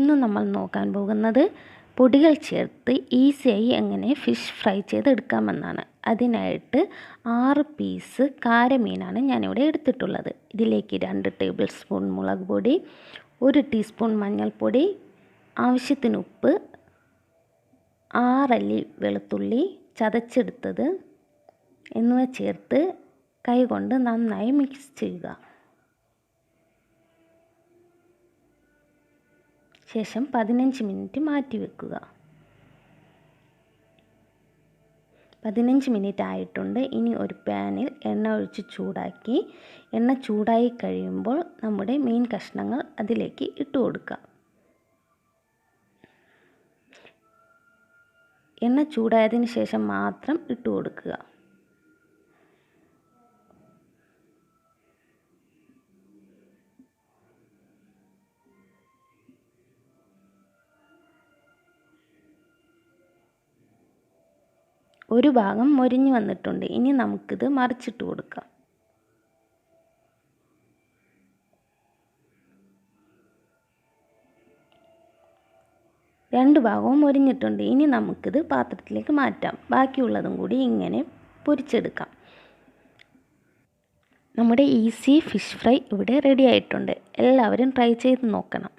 ഇന്ന് നമ്മൾ നോക്കാൻ പോകുന്നത് പൊടികൾ ചേർത്ത് ഈസിയായി എങ്ങനെ ഫിഷ് ഫ്രൈ ചെയ്തെടുക്കാമെന്നാണ്. അതിനായിട്ട് 6 പീസ് കാരമീനാണ് ഞാനിവിടെ എടുത്തിട്ടുള്ളത്. ഇതിലേക്ക് 2 ടേബിൾ സ്പൂൺ മുളക് പൊടി, 1 ടീസ്പൂൺ മഞ്ഞൾപ്പൊടി, ആവശ്യത്തിന് ഉപ്പ്, 6 അല്ലി വെളുത്തുള്ളി ചതച്ചെടുത്തത് എന്നിവ ചേർത്ത് കൈകൊണ്ട് നന്നായി മിക്സ് ചെയ്യുക. ശേഷം 15 മിനിറ്റ് മാറ്റി വെക്കുക. 15 മിനിറ്റ് ആയിട്ടുണ്ട്. ഇനി ഒരു പാനിൽ എണ്ണ ഒഴിച്ച് ചൂടാക്കി, എണ്ണ ചൂടായി കഴിയുമ്പോൾ നമ്മുടെ മീൻ കഷ്ണങ്ങൾ അതിലേക്ക് ഇട്ട് കൊടുക്കുക. എണ്ണ ചൂടായതിന് ശേഷം മാത്രം ഇട്ട് കൊടുക്കുക. ഒരു ഭാഗം മൊരിഞ്ഞ് വന്നിട്ടുണ്ട്. ഇനി നമുക്കിത് മറിച്ചിട്ട് കൊടുക്കാം. രണ്ട് ഭാഗവും മൊരിഞ്ഞിട്ടുണ്ട്. ഇനി നമുക്കിത് പാത്രത്തിലേക്ക് മാറ്റാം. ബാക്കിയുള്ളതും കൂടി ഇങ്ങനെ പൊരിച്ചെടുക്കാം. നമ്മുടെ ഈസി ഫിഷ് ഫ്രൈ ഇവിടെ റെഡി ആയിട്ടുണ്ട്. എല്ലാവരും ട്രൈ ചെയ്ത് നോക്കണം.